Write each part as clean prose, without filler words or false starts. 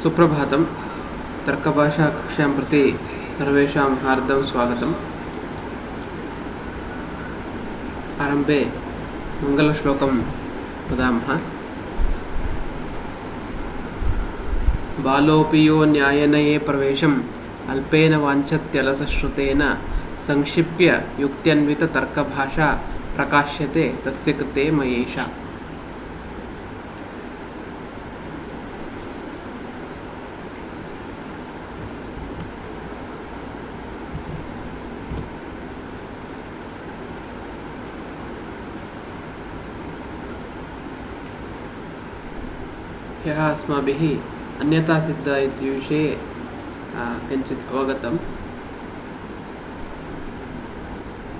सुप्रभातं। तर्कभाषाकक्षां प्रति सर्वेषां हार्दं स्वागतम्। आरम्भे मङ्गलश्लोकं वदामः। बालोऽपि यो न्यायनये प्रवेशम् अल्पेन वाञ्छत्यलसश्रुतेन संक्षिप्य युक्त्यन्विततर्कभाषा प्रकाश्यते तस्य कृते मयेषा। ह्यः अस्माभिः अन्यतासिद्ध इति विषये किञ्चित् अवगतं।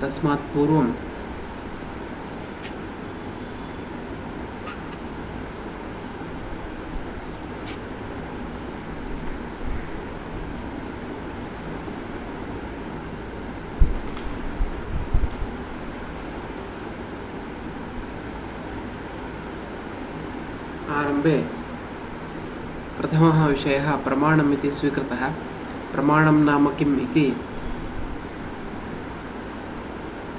तस्मात् पूर्वं आरम्भे प्रथमः विषयः प्रमाणम् इति स्वीकृतः। प्रमाणं नाम किम् इति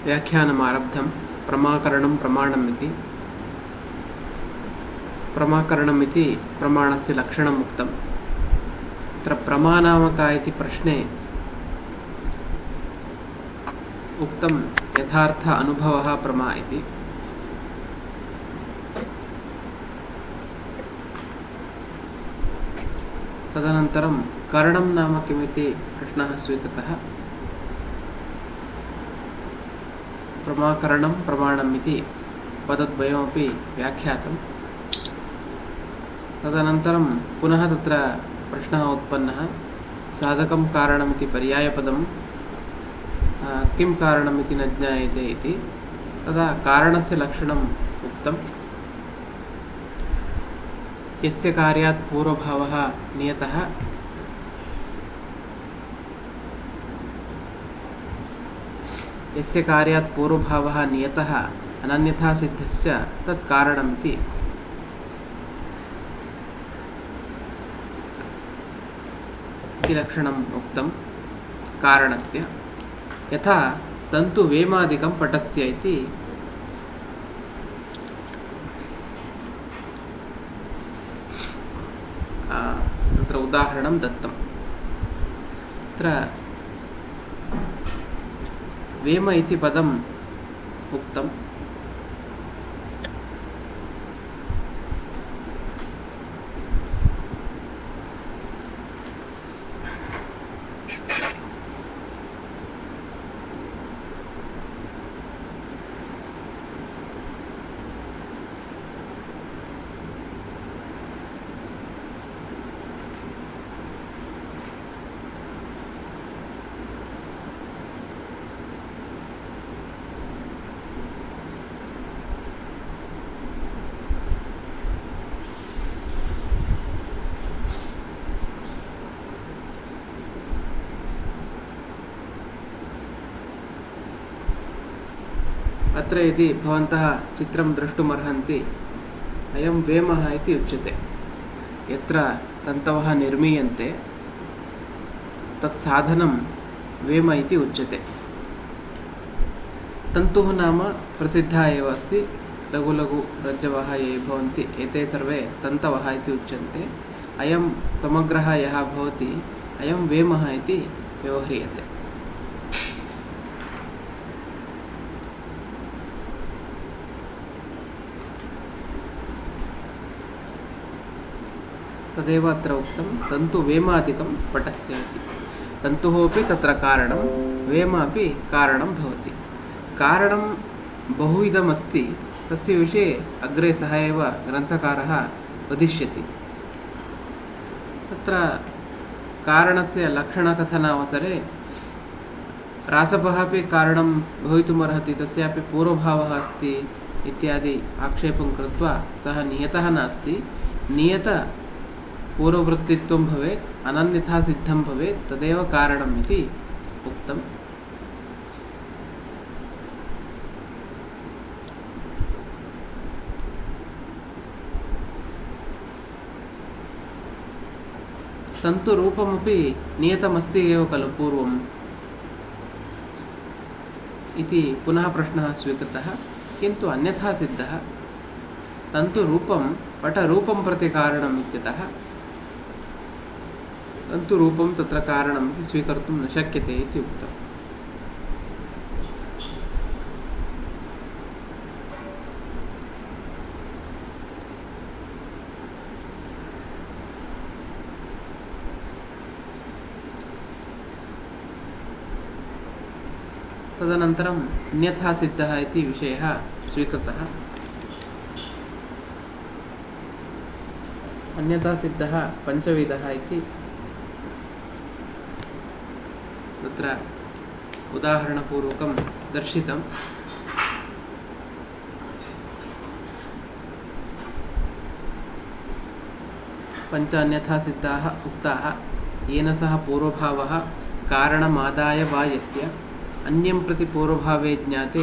व्याख्यानम् आरब्धं। प्रमाकरणं प्रमाणम् इति। प्रमाकरणम् इति प्रमाणस्य लक्षणम् उक्तम्। अत्र प्रमा नाम का इति प्रश्ने उक्तं यथार्थ अनुभवः प्रमा इति। तदनन्तरं करणं नाम किमिति प्रश्नः स्वीकृतः। प्रमाकरणं प्रमाणम् इति पदद्वयमपि व्याख्यातं। तदनन्तरं पुनः तत्र प्रश्नः उत्पन्नः, साधकं कारणमिति पर्यायपदं किं कारणमिति न ज्ञायते इति। तदा कारणस्य लक्षणम् उक्तं। यस्य कार्यात् पूर्वभावः नियतः यस्य कार्यात् पूर्वभावः नियतः अनन्यथा सिद्धश्च तत् कारणम् इति लक्षणम् उक्तं कारणस्य। यथा तन्तु वेमादिकं पटस्य इति तत्र उदाहरणं दत्तम्। तत्र वेम इति पदम् उक्तम्। अत्र यदि भवन्तः चित्रं द्रष्टुमर्हन्ति, अयं वेमः इति उच्यते। यत्र तन्तवः निर्मीयन्ते तत् साधनं वेम इति उच्यते। तन्तुः नाम प्रसिद्धः एव अस्ति। लघु लघु रज्जवः ये भवन्ति एते सर्वे तन्तवः इति उच्यन्ते। अयं समग्रः यः भवति अयं वेमः इति व्यवह्रियते। तदेव अत्र उक्तं तन्तु वेमादिकं पटस्य इति। तन्तुः अपि तत्र कारणं, वेम अपि कारणं भवति। कारणं बहुविधमस्ति। तस्य विषये अग्रे सः एव ग्रन्थकारः वदिष्यति। तत्र कारणस्य लक्षणकथनावसरे रासपः अपि कारणं भवितुमर्हति, तस्यापि पूर्वभावः अस्ति इत्यादि आक्षेपं कृत्वा सः नियतः नास्ति। नियत पूर्ववृत्तित्वं भवेत्, अनन्यथा सिद्धं भवेत्, तदेव कारणम् इति उक्तम्। तन्तुरूपमपि नियतमस्ति एव खलु पूर्वम् इति पुनः प्रश्नः स्वीकृतः। किन्तु अन्यथा सिद्धः तन्तुरूपं पटरूपं प्रति कारणम् इत्यतः तन्तुरूपं तत्र कारणं स्वीकर्तुं न शक्यते इति उक्तम्। तदनन्तरम् अन्यथा सिद्धः इति विषयः स्वीकृतः। अन्यथा सिद्धः पञ्चविधः इति तत्र उदाहरणपूर्वकं दर्शितम्। पञ्च अन्यथा सिद्धाः उक्ताः। येन सह पूर्वभावः कारणमादाय वा यस्य अन्यं प्रति पूर्वभावे ज्ञाते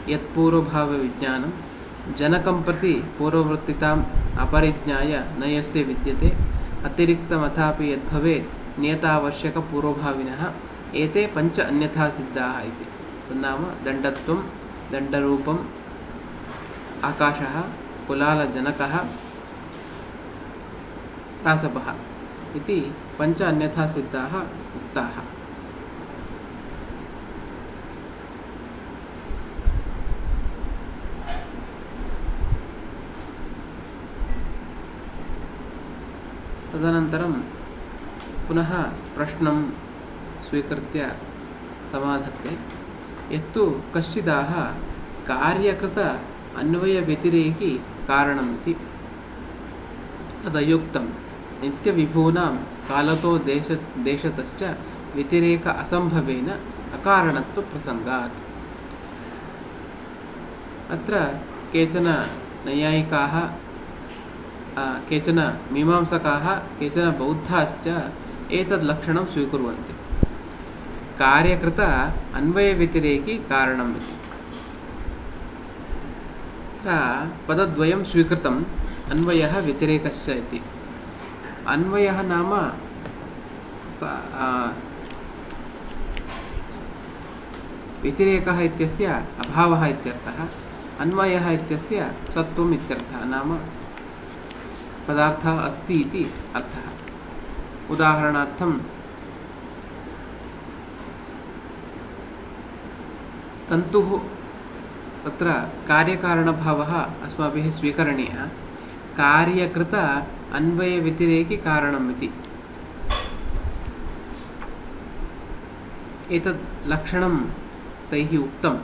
यत्पूर्वभावविज्ञानं जनकं प्रति पूर्ववर्तिताम् अपरिज्ञाय न यस्य विद्यते अतिरिक्तमथापि यद्भवेत् नियतावश्यकपूर्वभाविनः एते पञ्च अन्यथा सिद्धाः इति। तन्नाम दण्डत्वं, दण्डरूपम्, आकाशः, कुलालजनकः, रासपः इति पञ्च अन्यथा सिद्धाः उक्ताः। तदनन्तरं पुनः प्रश्नं स्वीकृत्य समाधत्ते। यत्तु कश्चिदाह कार्यकृत अन्वयव्यतिरेकी कारणमिति तदयुक्तं नित्यविभूनां कालतो देशतश्च व्यतिरेक असम्भवेन अकारणत्वप्रसङ्गात्। अत्र केचन नैयायिकाः, केचन मीमांसकाः, केचन बौद्धाश्च एतद् लक्षणं स्वीकुर्वन्ति। कार्यकृत अन्वयव्यतिरेकी कारणम् इति पदद्वयं स्वीकृतम्, अन्वयः व्यतिरेकश्च इति। अन्वयः नाम व्यतिरेकः इत्यस्य अभावः इत्यर्थः, अन्वयः इत्यस्य सत्त्वम् इत्यर्थः, नाम पदार्थः अस्ति इति अर्थः। उदाहरणार्थं तन्तुः, तत्र कार्यकारणभावः अस्माभिः स्वीकरणीयः। कार्यकृत अन्वयव्यतिरेकी कारणम् इति एतद् लक्षणं तैः उक्तं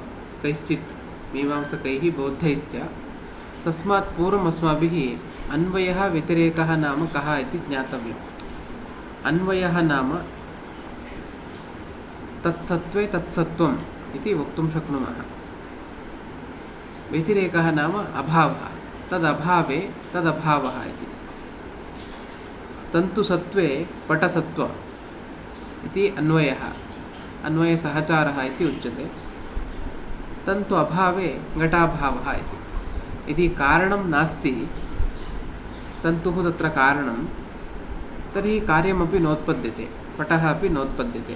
कैश्चित् मीमांसकैः बौद्धैश्च। तस्मात् पूर्वम् अस्माभिः अन्वयः व्यतिरेकः नाम कः इति ज्ञातव्यम्। अन्वयः नाम तत्सत्त्वे तत्सत्त्वम् इति वक्तुं शक्नुमः। व्यतिरेकः नाम अभावः, तदभावे तदभावः इति। तन्तुसत्त्वे पटसत्त्वम् इति अन्वयः, अन्वयसहचारः इति उच्यते। तन्तु अभावे घटाभावः इति। यदि कारणं नास्ति, तन्तुः तत्र कारणं, तर्हि कार्यमपि नोत्पद्यते, पटः अपि नोत्पद्यते।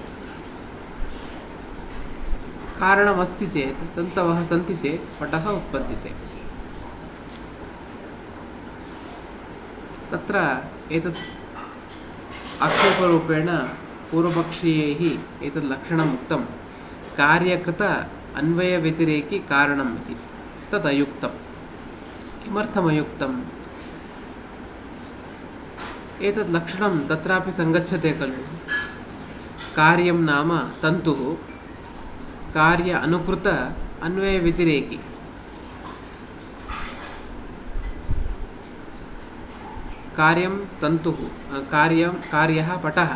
कारणमस्ति चेत्, तन्तवः सन्ति चेत् पटः उत्पद्यते। तत्र एतत् आक्षेपरूपेण पूर्वपक्षीयैः एतत् लक्षणम् उक्तं, कार्यकृत अन्वयव्यतिरेकी कारणम् इति। तदयुक्तं। किमर्थमयुक्तम्? एतत् लक्षणं तत्रापि सङ्गच्छते खलु। कार्यं नाम तन्तुः, कार्य अनुकृत अन्वयव्यतिरेकी। कार्यं तन्तुः, कार्यः पटः,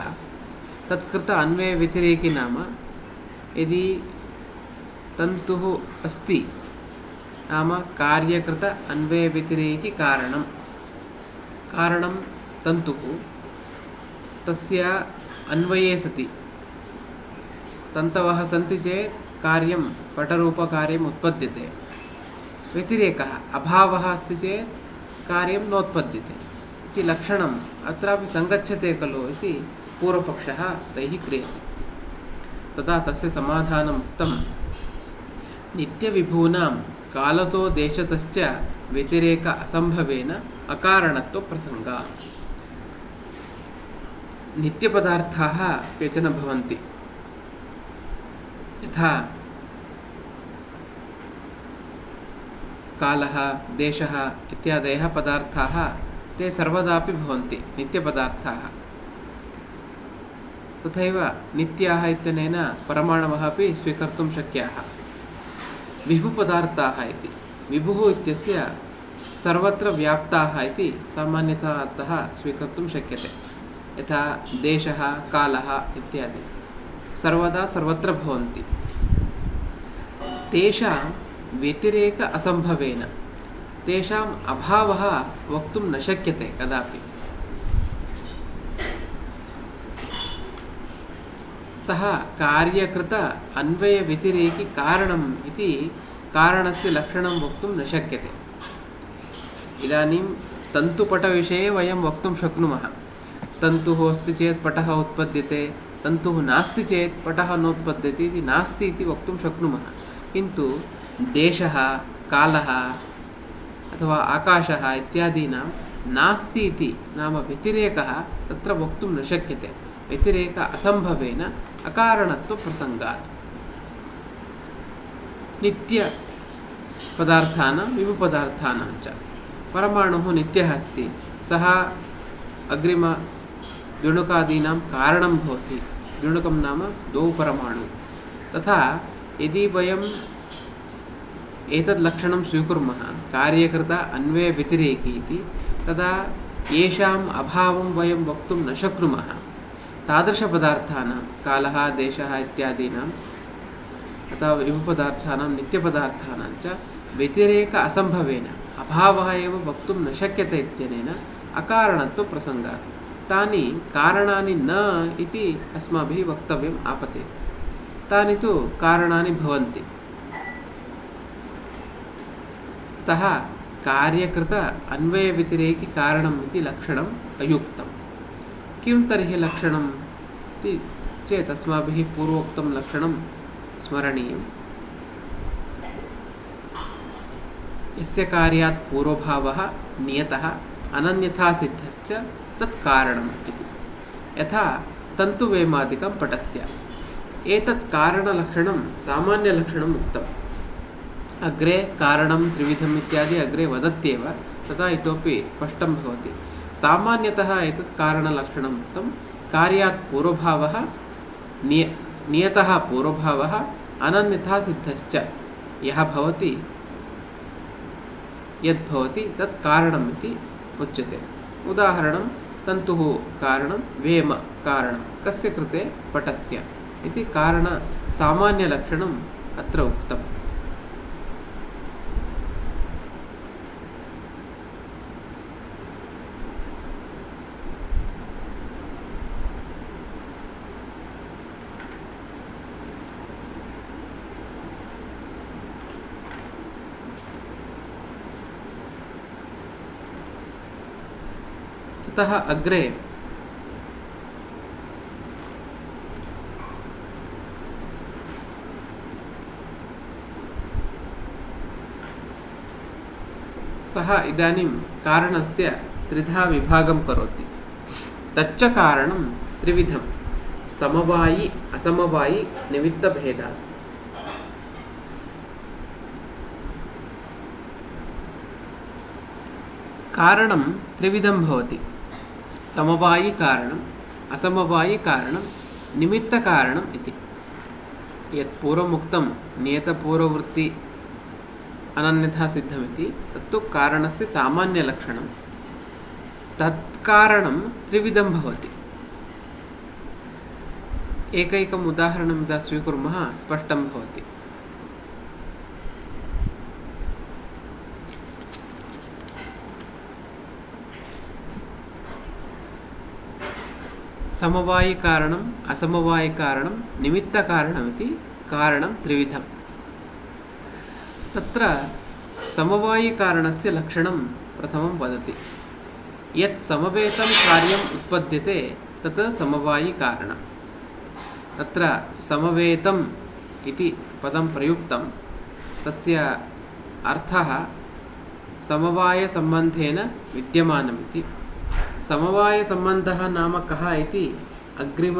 तत्कृत अन्वयव्यतिरेकी नाम यदि तन्तुः अस्ति नाम कार्यकृत अन्वयव्यतिरेकी कारणं। कारणं तन्तुः, तस्य अन्वये सति तन्तवः सन्ति चेत् कार्यं पटरूपकार्यम् उत्पद्यते। व्यतिरेकः अभावः अस्ति चेत् कार्यं नोत्पद्यते। इति लक्षणम् अत्रापि सङ्गच्छते खलु इति पूर्वपक्षः तैः क्रियते। तदा तस्य समाधानम् उक्तं, नित्यविभूनां कालतो देशतश्च व्यतिरेक असम्भवेन अकारणत्वप्रसङ्गात्। नित्यपदार्थाः केचन भवन्ति, यथा कालः देशः इत्यादयः पदार्थाः ते सर्वदापि भवन्ति नित्यपदार्थाः। तथैव नित्याः इत्यनेन परमाणवः अपि स्वीकर्तुं शक्याः। विभुपदार्थाः इति, विभुः इत्यस्य सर्वत्र व्याप्ताः इति सामान्यतः अर्थः स्वीकर्तुं शक्यते। यथा देशः कालः इत्यादि सर्वदा सर्वत्र भवन्ति। तेषां व्यतिरेक असम्भवेन, तेषाम् अभावः वक्तुं न शक्यते कदापि। अतः कार्यकृत अन्वयव्यतिरेकि कारणम् इति कारणस्य लक्षणं वक्तुं न शक्यते। इदानीं तन्तुपटविषये वयं वक्तुं शक्नुमः। तन्तुः अस्ति चेत् पटः उत्पद्यते, तन्तुः नास्ति चेत् पटः नोत्पद्यते इति नास्ति इति वक्तुं शक्नुमः। किन्तु देशः कालः अथवा आकाशः इत्यादीनां नास्ति इति नाम व्यतिरेकः तत्र वक्तुं न शक्यते। व्यतिरेक असम्भवेन अकारणत्वप्रसङ्गात्। नित्यपदार्थानां विभुपदार्थानां च परमाणुः नित्यः अस्ति, सः अग्रिमद्युणुकादीनां कारणं भवति। द्युणुकं नाम द्वौ परमाणु। तथा यदि वयम् एतद् लक्षणं स्वीकुर्मः कार्यकृत अन्वयव्यतिरेकी इति, तदा येषाम् अभावं वयं वक्तुं न शक्नुमः। तादृशपदार्थानां कालः देशः इत्यादीनाम् अथवा विभुपदार्थानां नित्यपदार्थानां च व्यतिरेक असम्भवेन अभावः एव वक्तुं न शक्यते इत्यनेन अकारणत्वप्रसङ्गात्। तानि कारणानि न इति अस्माभिः वक्तव्यम् आपतेत्। तानि तु कारणानि भवन्ति। अतः कार्यकृत अन्वयव्यतिरेकि कारणम् इति लक्षणम् अयुक्तं। किं तर्हि लक्षणम् इति चेत् अस्माभिः पूर्वोक्तं लक्षणं स्मरणीयम्। यस्य कार्यात् पूर्वभावः नियतः अनन्यथा सिद्धश्च तत् कारणम् इति। यथा तन्तुवेमादिकं पटस्य, एतत् कारणलक्षणं सामान्यलक्षणम् उक्तम्। अग्रे कारणं त्रिविधम् इत्यादि अग्रे वदत्येव, तदा इतोपि स्पष्टं भवति। सामान्यतः एतत् कारणलक्षणम् उक्तं। कार्यात् पूर्वभावः नियतः पूर्वभावः अनन्यथा सिद्धश्च यः भवति यद्भवति तत् कारणम् इति उच्यते। उदाहरणं तन्तुः कारणं, वेम कारणं, कस्य कृते? पटस्य इति कारणसामान्यलक्षणम् अत्र उक्तम्। ततः अग्रे सः इदानीं कारणस्य त्रिधा विभागं करोति। तच्च कारणं त्रिविधं, समवायि असमवायि निमित्तभेदात्। कारणं त्रिविधं भवति। समवायि कारणम्, असमवायि कारणं, निमित्तकारणम् इति। यत् पूर्वमुक्तं नियतपूर्ववृत्ति अनन्यथा सिद्धमिति, तत्तु कारणस्य सामान्यलक्षणं। तत्कारणं त्रिविधं भवति। एकैकम् उदाहरणं यदा स्वीकुर्मः स्पष्टं भवति। समवायिकारणम्, असमवायिकारणं, निमित्तकारणमिति कारणं त्रिविधं। तत्र समवायिकारणस्य लक्षणं प्रथमं वदति। यत् समवेतं कार्यम् उत्पद्यते तत् समवायिकारणम्। तत्र समवेतम् इति पदं प्रयुक्तं, तस्य अर्थः समवायसम्बन्धेन विद्यमानमिति। समवायसम्बन्धः नाम कः इति अग्रिम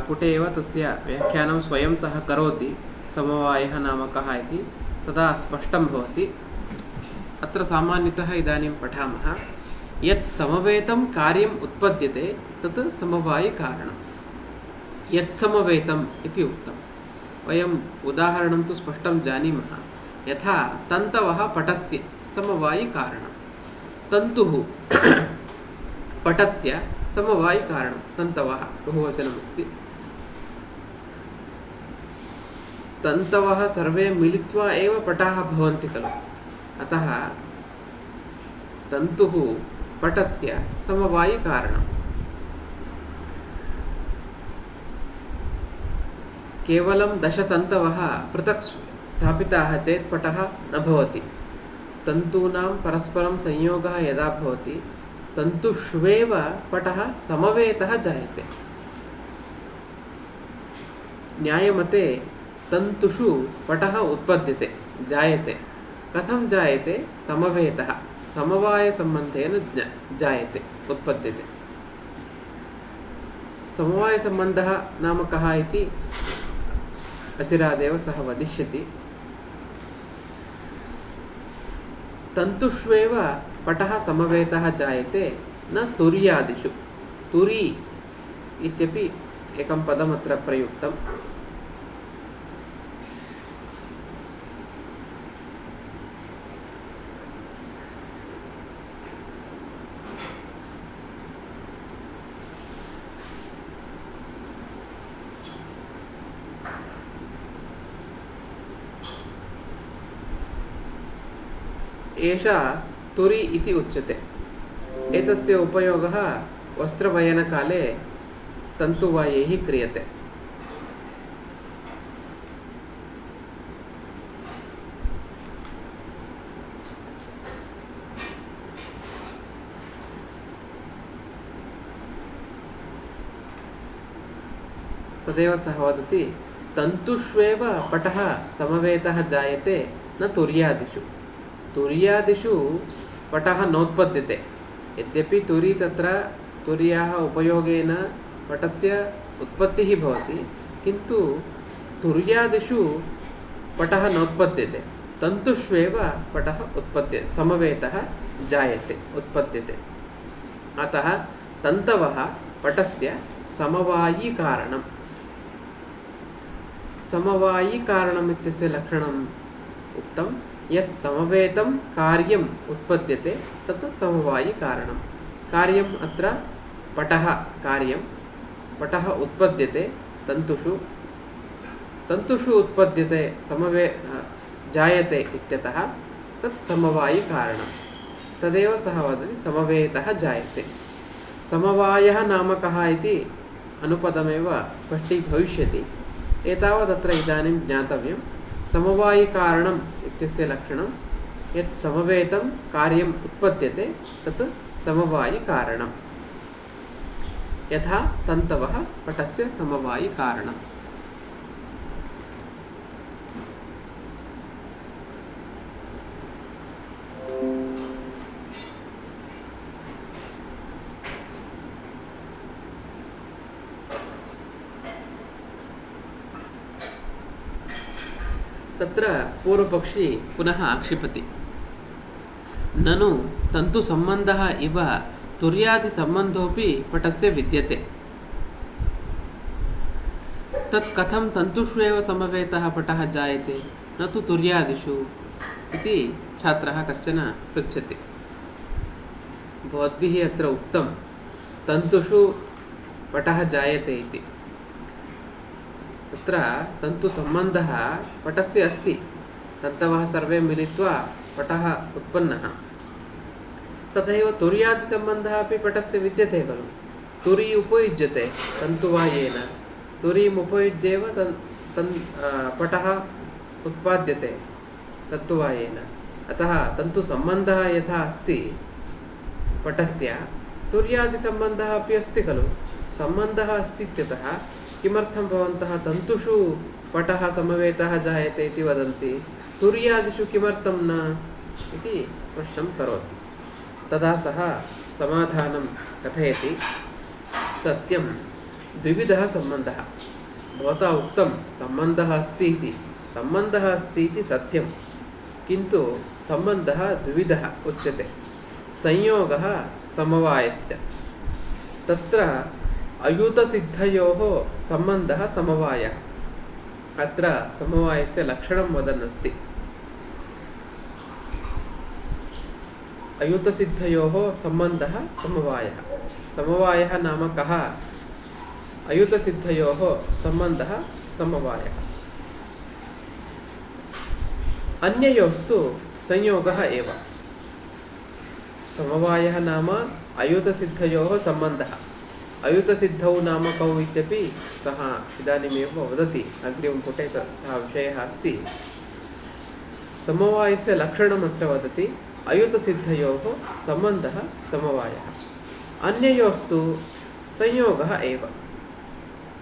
पुटे एव तस्य व्याख्यानं स्वयं सः करोति। समवायः नाम कः इति तदा स्पष्टं भवति। अत्र सामान्यतः इदानीं पठामः। यत् समवेतं कार्यम् उत्पद्यते तत् समवायिकारणम्। यत् समवेतम् इति उक्तं। वयम् उदाहरणं तु स्पष्टं जानीमः। यथा तन्तवः पटस्य समवायिकारणं। तन्तुः पटस्य समवायिकारणं। तन्तवः बहुवचनमस्ति। तन्तवः सर्वे मिलित्वा एव पटाः भवन्ति खलु। अतः तन्तुः पटस्य समवायिकारणम्। केवलं 10 तन्तवः पृथक् स्थापिताः चेत् पटः न भवति। तन्तूनां परस्परं संयोगः यदा भवति तन्तुष्वेव पटः समवेतः जायते। न्यायमते तन्तुषु पटः उत्पद्यते, जायते। कथं जायते? समवेतः, समवायसम्बन्धेन जायते, उत्पद्यते। समवायसम्बन्धः नाम कः इति अचिरादेव सः वदिष्यति। तन्तुष्वेव पटः समवेतः जायते, न तुर्यादिषु। तुरी इत्यपि एकं पदमत्र प्रयुक्तम्। एषा तुरी इति उच्यते। एतस्य उपयोगः वस्त्रवयनकाले तन्तुवायैः क्रियते। तदेव सः वदति, तन्तुष्वेव पटः समवेतः जायते, न तुर्यादिषु। तुर्यादिषु पटः नोत्पद्यते। यद्यपि तुरी तत्र तुर्याः उपयोगेन पटस्य उत्पत्तिः भवति, किन्तु तुर्यादिषु पटः नोत्पद्यते। तन्तुष्वेव पटः उत्पद्यते, समवेतः जायते, उत्पद्यते। अतः तन्तवः पटस्य समवायिकारणम्। समवायिकारणम् इत्यस्य लक्षणम् उक्तं। यत् समवेतं कार्यम् उत्पद्यते तत् समवायिकारणं। कार्यम् अत्र पटः कार्यं। पटः उत्पद्यते तन्तुषु। तन्तुषु उत्पद्यते जायते इत्यतः तत् समवायिकारणं। तदेव सः वदति, समवेतः जायते। समवायः नाम कः इति अनुपदमेव स्पष्टीभविष्यति। एतावदत्र इदानीं ज्ञातव्यं। समवायिकारणम् इत्यस्य लक्षणं यत् समवेतं कार्यम् उत्पद्यते तत् समवायिकारणम्। यथा तन्तवः पटस्य समवायिकारणम्। तत्र पूर्वपक्षी पुनः आक्षिपति, ननु तन्तुसम्बन्धः इव तुर्यादिसम्बन्धोऽपि पटस्य विद्यते। तत् कथं तन्तुष्वेव समवेतः पटः जायते, न तु तुर्यादिषु इति छात्रः कश्चन पृच्छति। भवद्भिः अत्र उक्तं तन्तुषु पटः जायते इति। तत्र तन्तुसम्बन्धः पटस्य अस्ति। तन्तवः सर्वे मिलित्वा पटः उत्पन्नः। तथैव तुर्यादिसम्बन्धः अपि पटस्य विद्यते खलु। तुरी उपयुज्यते तन्तुवायेन। तुरीम् उपयुज्यैव पटः उत्पाद्यते तन्तुवायेन। अतः तन्तुसम्बन्धः यथा अस्ति पटस्य तुर्यादिसम्बन्धः अपि अस्ति खलु। सम्बन्धः अस्ति इत्यतः किमर्थं भवन्तः तन्तुषु पटः समवेतः जायते इति वदन्ति, तुर्यादिषु किमर्थं न इति प्रश्नं करोति। तदा सः समाधानं कथयति, सत्यं द्विविधः सम्बन्धः। भवता उक्तं सम्बन्धः अस्ति इति, सम्बन्धः अस्ति इति सत्यं, किन्तु सम्बन्धः द्विविधः उच्यते, संयोगः समवायश्च। तत्र अयुतसिद्धयोः सम्बन्धः समवायः। अत्र समवायस्य लक्षणं वदन् अस्ति। अयुतसिद्धयोः सम्बन्धः समवायः। समवायः नाम कः? अयुतसिद्धयोः सम्बन्धः समवायः। अन्ययोस्तु संयोगः एव। समवायः नाम अयुतसिद्धयोः सम्बन्धः। अयुतसिद्धौ नाम कौ इत्यपि सः इदानीमेव वदति, अग्रिमपुटे सः विषयः अस्ति। समवायस्य लक्षणमत्र वदति, अयुतसिद्धयोः सम्बन्धः समवायः। अन्ययोस्तु संयोगः एव।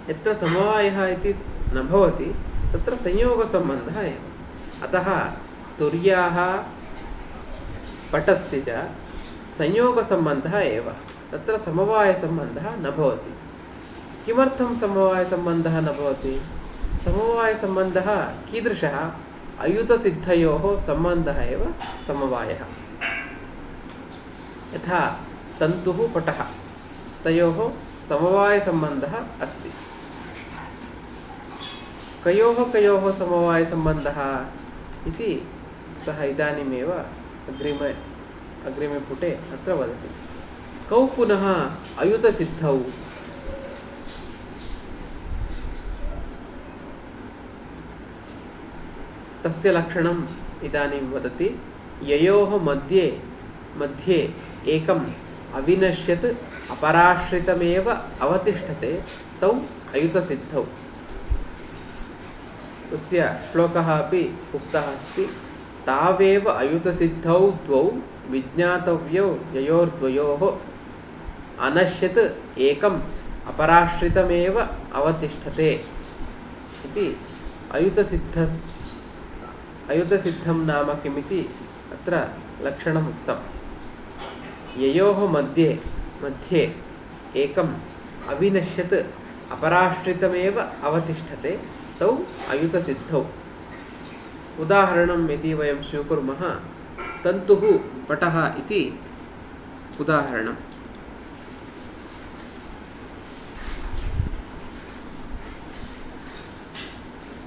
यत्र समवायः इति न भवति तत्र संयोगसम्बन्धः एव। अतः तुर्याः पटस्य च संयोगसम्बन्धः एव, तत्र समवायसम्बन्धः न भवति। किमर्थं समवायसम्बन्धः न भवति? समवायसम्बन्धः कीदृशः? अयुतसिद्धयोः सम्बन्धः एव समवायः। यथा तन्तुः पटः, तयोः समवायसम्बन्धः अस्ति। कयोः समवायसम्बन्धः इति सः इदानीमेव अग्रिमे पुटे अत्र वदति। कौ पुनः अयुतसिद्धौ? तस्य लक्षणम् इदानीं वदति, ययोः मध्ये एकम् अविनश्यत् अपराश्रितमेव अवतिष्ठते तौ अयुतसिद्धौ। तस्य श्लोकः अपि उक्तः अस्ति, तावेव अयुतसिद्धौ द्वौ विज्ञातव्यौ ययोर्द्वयोः अनश्यत् एकम् अपराश्रितमेव अवतिष्ठते इति। अयुतसिद्धं नाम किमिति अत्र लक्षणम् उक्तम्। ययोः मध्ये एकम् अविनश्यत् अपराश्रितमेव अवतिष्ठते तौ अयुतसिद्धौ। उदाहरणं यदि वयं स्वीकुर्मः, तन्तुः पटः इति उदाहरणं।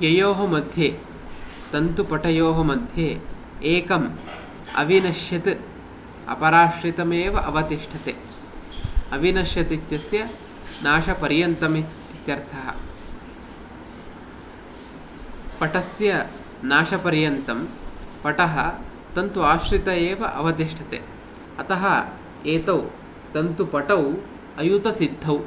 ययोः मध्ये, तन्तुपटयोः मध्ये एकम् अविनश्यत् अपराश्रितमेव अवतिष्ठते। अविनश्यत् इत्यस्य नाशपर्यन्तम् इत्यर्थः। पटस्य नाशपर्यन्तं पटः तन्तु आश्रित एव अवतिष्ठते। अतः एतौ तन्तुपटौ अयुतसिद्धौ।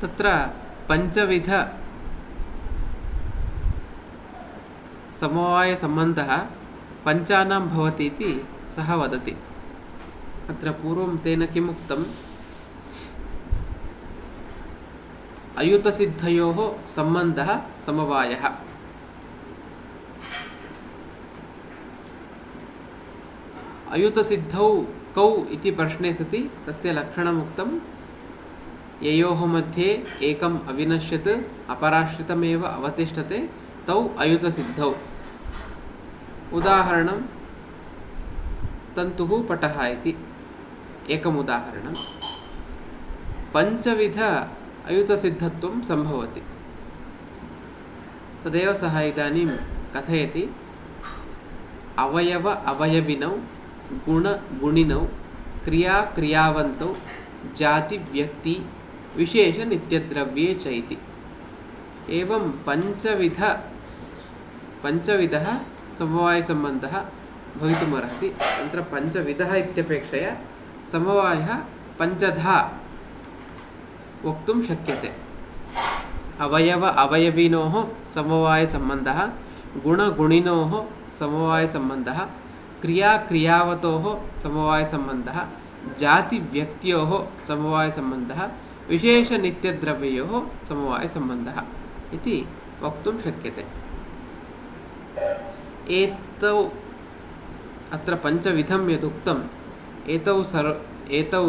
तत्र पञ्चविध समवायसम्बन्धः पञ्चानां भवति इति सः वदति। अत्र पूर्वं तेन किम् उक्तम्? अयुतसिद्धयोः सम्बन्धः समवायः। अयुतसिद्धौ कौ इति प्रश्ने सति तस्य लक्षणम् उक्तं, ययोः मध्ये एकम् अविनश्यत् अपराश्रितमेव अवतिष्ठते तौ अयुतसिद्धौ। उदाहरणं तन्तुः पटः इति एकम् उदाहरणं। पञ्चविध अयुतसिद्धत्वं सम्भवति। तदेव सः इदानीं कथयति। अवयव अवयविनौ, गुण गुणिनौ, क्रिया क्रियावन्तौ, जाति व्यक्ति विशेष नित्यद्रव्ये च इति। एवं पञ्चविधः समवायसम्बन्धः भवितुमर्हति। अनन्तरं पञ्चविधः इत्यपेक्षया समवायः पञ्चधा वक्तुं शक्यते। अवयव अवयविनोः समवायसम्बन्धः, गुणगुणिनोः समवायसम्बन्धः, क्रिया क्रियावतोः समवायसम्बन्धः, जातिव्यक्त्योः समवायसम्बन्धः, विशेषनित्यद्रव्ययोः समवायसम्बन्धः इति वक्तुं शक्यते। एतौ अत्र पञ्चविधं यदुक्तम्, एतौ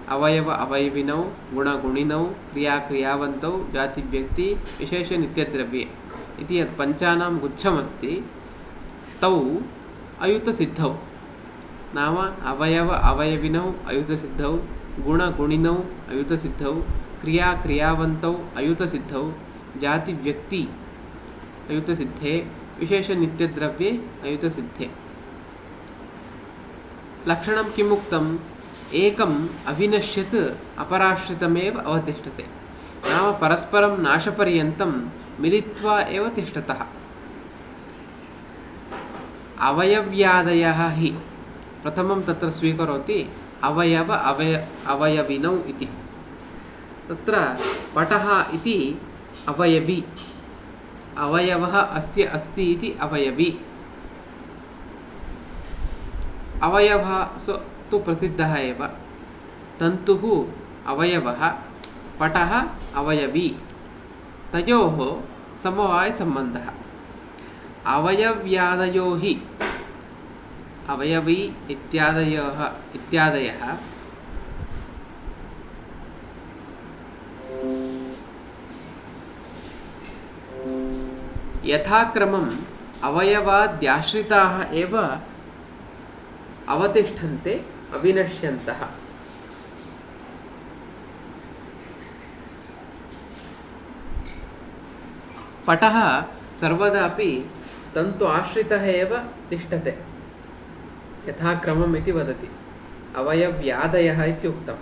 अवयव अवयविनौ, गुणगुणिनौ, क्रिया क्रियावन्तौ, जातिव्यक्ति, विशेषनित्यद्रव्ये इति यत् पञ्चानां गुच्छमस्ति, तौ अयुतसिद्धौ नाम अवयव अवयविनौ अयुतसिद्धौ, गुणगुणिनौ अयुतसिद्धौ, क्रिया क्रियावन्तौ अयुतसिद्धौ, जातिव्यक्ति अयुतसिद्धे, विशेषनित्यद्रव्ये अयुतसिद्धे। लक्षणं किम् उक्तम्? एकम् अविनश्यत् अपराश्रितमेव अवतिष्ठते, नाम परस्परं नाशपर्यन्तं मिलित्वा एव तिष्ठतः। अवयव्यादयः हि प्रथमं तत्र स्वीकरोति अवयव अवयविनौ इति। तत्र पटः इति अवयवी, अवयवः अस्य अस्ति इति अवयवी। अवयवः तु प्रसिद्धः एव, तन्तुः अवयवः, पटः अवयवी, तयोः समवायसम्बन्धः। अवयव्यादयो हि अवयवी इत्यादयः यथाक्रमम् अवयवाद्याश्रिताः एव अवतिष्ठन्ते अविनश्यन्तः। पटः सर्वदापि तन्तु आश्रितः एव तिष्ठते, यथाक्रमम् इति वदति। अवयव्यादयः इत्युक्तम्।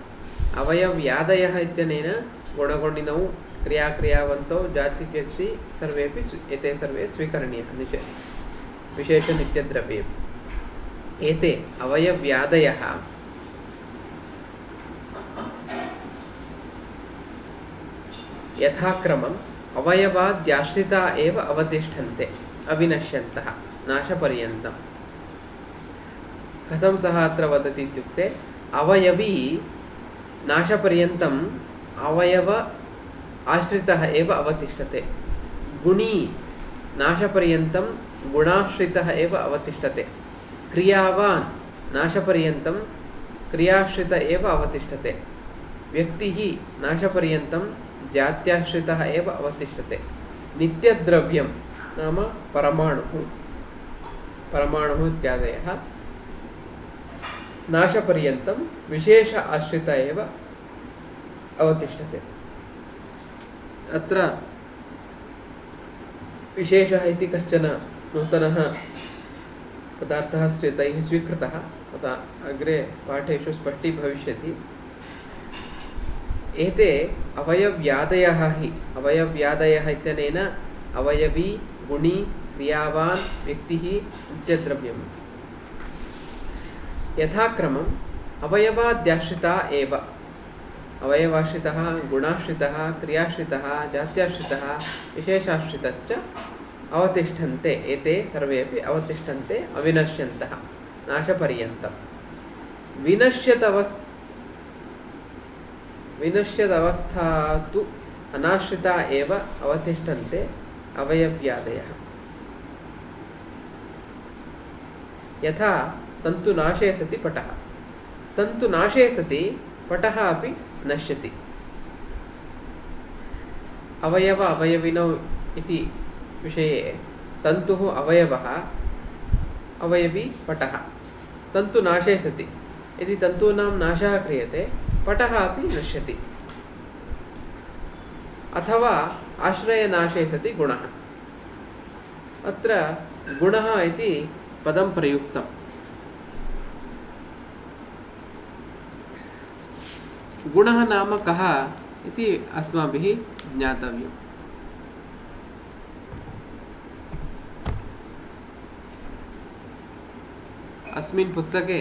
अवयव्यादयः इत्यनेन गुणगुणिनौ, क्रियाक्रियावन्तौ, जातिव्यक्ति सर्वेपि एते सर्वे स्वीकरणीयाः विशेषनित्यद्रव्ये। एते अवयव्यादयः यथाक्रमम् अवयवाद्याश्रिता एव अवतिष्ठन्ते अविनश्यन्तः नाशपर्यन्तम्। कथं सः अत्र वदति इत्युक्ते, अवयवी नाशपर्यन्तम् अवयव आश्रितः एव अवतिष्ठते, गुणी नाशपर्यन्तं गुणाश्रितः एव अवतिष्ठते, क्रियावान् नाशपर्यन्तं क्रियाश्रित एव अवतिष्ठते, व्यक्तिः नाशपर्यन्तं जात्याश्रितः एव अवतिष्ठते, नित्यद्रव्यं नाम परमाणुः इत्यादयः नाशपर्यन्तं विशेष आश्रित एव अवतिष्ठते। अत्र विशेषः इति कश्चन नूतनः पदार्थः तैः स्वीकृतः, तथा अग्रे पाठेषु स्पष्टीभविष्यति। एते अवयव्यादयः हि, अवयव्यादयः इत्यनेन अवयवी, गुणी, क्रियावान्, व्यक्तिः, नित्यद्रव्यम्। यथाक्रमम् अवयवाद्याश्रिता एव, अवयवाश्रितः, गुणाश्रितः, क्रियाश्रितः, जात्याश्रितः, विशेषाश्रितश्च अवतिष्ठन्ते। एते सर्वेपि अवतिष्ठन्ते अविनश्यन्तः नाशपर्यन्तम्। विनश्यदवस्था तु अनाश्रिता एव अवतिष्ठन्ते अवयव्यादयः। यथा तन्तुनाशे सति पटः, तन्तुनाशे सति पटः अपि नश्यति। अवयव अवयविनौ इति विषये तन्तुः अवयवः, अवयवी पटः। तन्तुनाशे सति यदि तन्तूनां नाशः क्रियते, पटः अपि नश्यति। अथवा आश्रयनाशे सति गुणः। अत्र गुणः इति पदं प्रयुक्तम्। गुणः नाम कः इति अस्माभिः ज्ञातव्यम्। अस्मिन् पुस्तके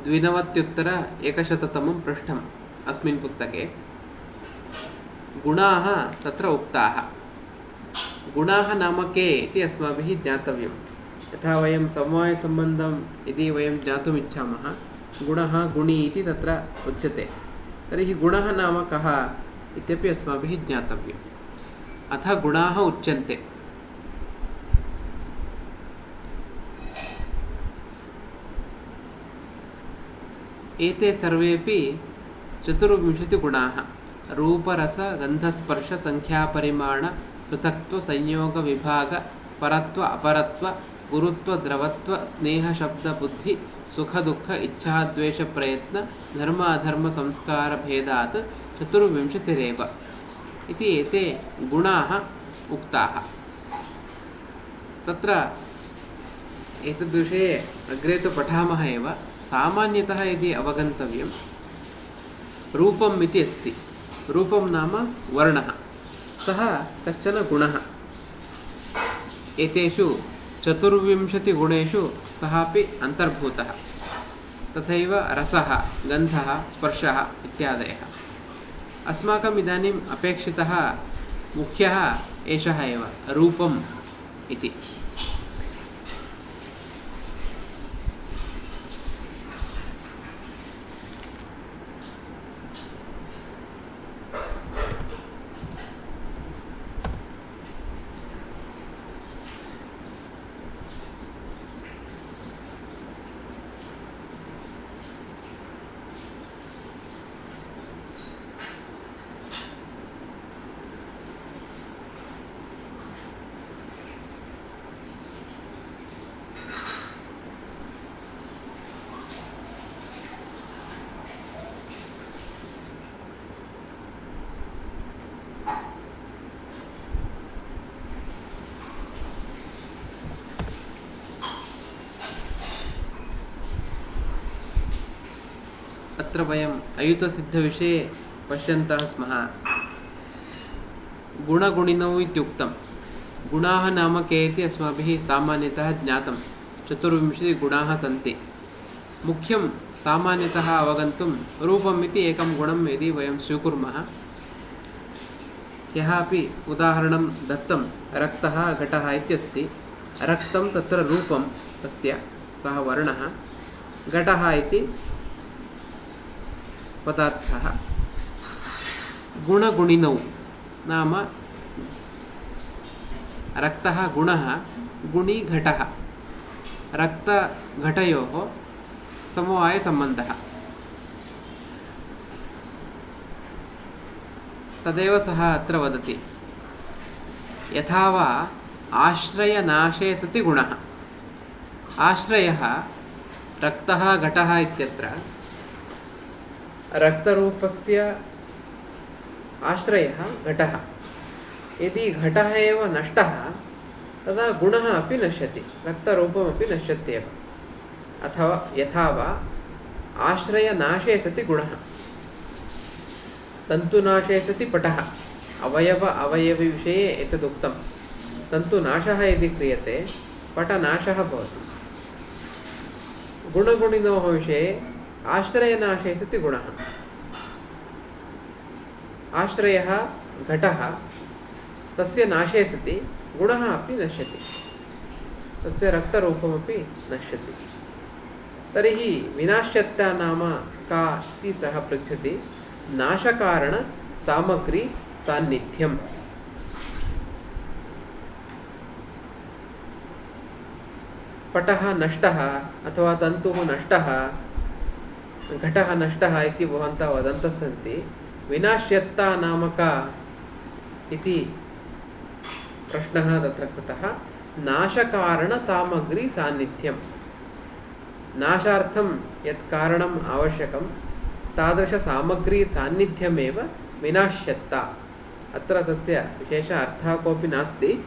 द्विनवत्युत्तर-एकशततमं पृष्ठम् अस्मिन् पुस्तके गुणाः तत्र उक्ताः। गुणाः नाम के इति अस्माभिः ज्ञातव्यं। यथा वयं समवायसम्बन्धं यदि वयं ज्ञातुम् इच्छामः, गुणः गुणी इति तत्र उच्यते। तर्हि गुणः नाम कः इत्यपि अस्माभिः ज्ञातव्यम्। अथ गुणाः उच्यन्ते। एते सर्वेपि 24 गुणाः। रूपरसगन्धस्पर्शसङ्ख्यापरिमाण पृथक्त्व संयोग विभाग परत्व अपरत्व गुरुत्व द्रवत्व स्नेह शब्द बुद्धि सुख दुःख इच्छा द्वेष प्रयत्न धर्म अधर्म संस्कार भेदात् 24 इति एते गुणाः उक्ताः। तत्र एतद्विषये अग्रे तु पठामः एव। सामान्यतः यदि अवगन्तव्यं, रूपम् इति अस्ति। रूपं नाम वर्णः, सः कश्चन गुणः। एतेषु 24 गुणेषु सः अपि अन्तर्भूतः। तथैव रसः, गन्धः, स्पर्शः इत्यादयः। अस्माकम् इदानीम् अपेक्षितः मुख्यः एषः एव, रूपम् इति। अत्र वयम् अयुतसिद्धविषये पश्यन्तः स्मः। गुणगुणिनौ इत्युक्तं। गुणाः नाम के इति अस्माभिः सामान्यतः ज्ञातं। 24 गुणाः सन्ति। मुख्यं सामान्यतः अवगन्तुं रूपम् इति एकं गुणं यदि वयं स्वीकुर्मः, ह्यः अपि उदाहरणं दत्तं, रक्तः घटः इत्यस्ति। रक्तं तत्र रूपं तस्य, सः वर्णः। घटः इति पदार्थः। गुणगुणिनौ नाम रक्तः गुणः, गुणी घटः। रक्तघटयोः समवायसम्बन्धः। तदेव सः अत्र वदति। यथा वा आश्रयनाशे सति गुणः। आश्रयः रक्तः घटः इत्यत्र रक्तरूपस्य आश्रयः घटः। यदि घटः एव नष्टः तदा गुणः अपि नश्यति, रक्तरूपमपि नश्यत्येव। अथवा यथा वा आश्रयनाशे सति गुणः। तन्तुनाशे सति पटः। अवयविविषये एतदुक्तं। तन्तुनाशः यदि क्रियते पटनाशः भवति। गुणगुणिनोः विषये आश्रयनाशे सति गुणः। आश्रयः घटः, तस्य नाशे सति गुणः अपि नश्यति, तस्य रक्तरूपमपि नश्यति। तर्हि विनाश्यत्ता नाम का इति सः पृच्छति। नाशकारणसामग्री सान्निध्यम्। पटः नष्टः अथवा तन्तुः नष्टः, घटः नष्टः इति भवन्तः वदन्तः सन्ति। विनाश्यत्ता नाम का इति प्रश्नः तत्र कृतः। नाशकारणसामग्री सान्निध्यम्। नाशार्थं यत् कारणम् आवश्यकं तादृशसामग्री सान्निध्यमेव विनाश्यत्ता। अत्र तस्य विशेष अर्थः कोऽपि नास्ति।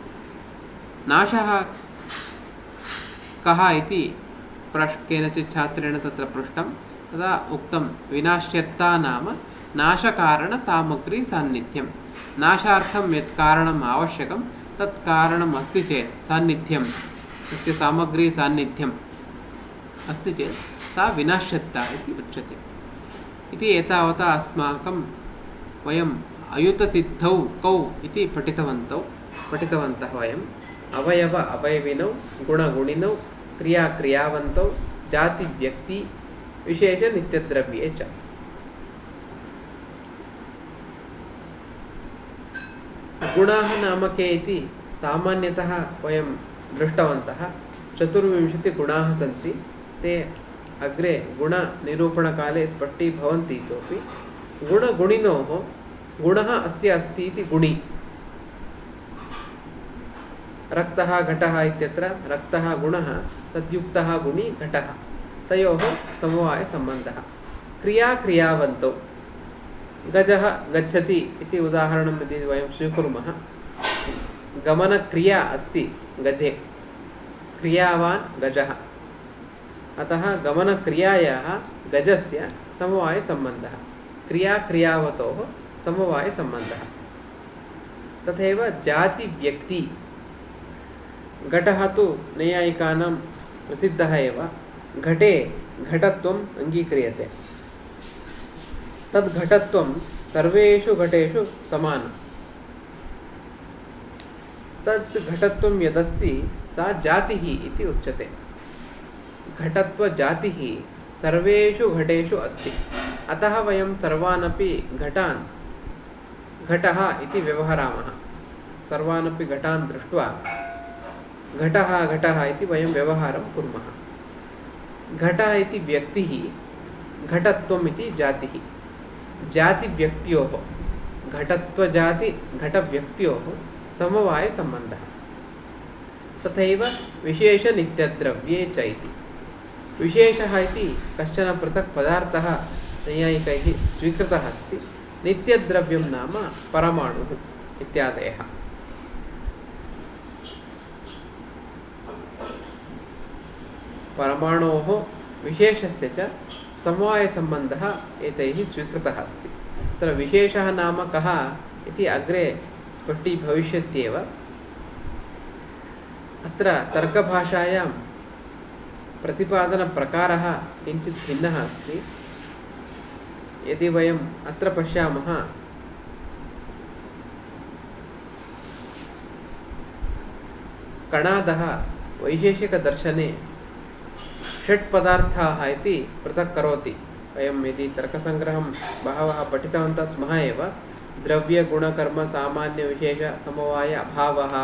नाशः कः इति केनचित् छात्रेण तत्र पृष्टं। तदा उक्तं विनाश्यत्ता नाम नाशकारणसामग्री सान्निध्यं। नाशार्थं यत् कारणम् आवश्यकं तत् कारणम् अस्ति चेत्, सान्निध्यं, तस्य सामग्री सान्निध्यम् अस्ति चेत् सा विनाश्यता इति उच्यते। इति एतावता अस्माकं वयम् अयुतसिद्धौ कौ इति पठितवन्तः वयम् अवयव अवयविनौ गुणगुणिनौ क्रियाक्रियावन्तौ जाति व्यक्ति विशेष नित्यद्रव्ये च। गुणाः नाम के इति सामान्यतः वयं दृष्टवन्तः। 24 गुणाः सन्ति। ते अग्रे गुणनिरूपणकाले स्पष्टीभवन्ति। इतोपि गुणगुणिनोः गुणः अस्य अस्ति इति गुणि। रक्तः घटः इत्यत्र रक्तः गुणः तद्युक्तः गुणि घटः, तयोः समवायसम्बन्धः। क्रियाक्रियावन्तौ गजः गच्छति इति उदाहरणं यदि वयं स्वीकुर्मः, गमनक्रिया अस्ति गजे, क्रियावान् गजः, अतः गमनक्रियायाः गजस्य समवायसम्बन्धः, क्रियाक्रियावतोः समवायसम्बन्धः। तथैव जातिव्यक्ति। घटः तु नैयायिकानां प्रसिद्धः एव। घटे घटत्वम् अङ्गीक्रियते। तद् घटत्वं सर्वेषु घटेषु समानं। तत् घटत्वं यदस्ति सा जातिः इति उच्यते। घटत्वजातिः सर्वेषु घटेषु अस्ति। अतः वयं सर्वानपि घटान् घटः इति व्यवहरामः। सर्वानपि घटान् दृष्ट्वा घटः घटः इति वयं व्यवहारं कुर्मः। घटः इति व्यक्तिः, घटत्वम् इति जातिः। जातिव्यक्त्योः, घटत्वजाति घटव्यक्त्योः समवायसम्बन्धः। तथैव विशेषनित्यद्रव्ये च इति। विशेषः इति कश्चन पृथक् पदार्थः नैयायिकैः स्वीकृतः अस्ति। नित्यद्रव्यं नाम परमाणुः इत्यादयः। परमाणोः विशेषस्य च समवायसम्बन्धः एतैः स्वीकृतः अस्ति। तत्र विशेषः नाम कः इति अग्रे स्पष्टीभविष्यत्येव। अत्र तर्कभाषायां प्रतिपादनप्रकारः किञ्चित् भिन्नः अस्ति। यदि वयम् अत्र पश्यामः, कणादः वैशेषिकदर्शने षट्पदार्थाः इति पृथक् करोति। वयं यदि तर्कसङ्ग्रहं बहवः पठितवन्तः स्मः एव, द्रव्यगुणकर्मसामान्यविशेषसमवाय अभावः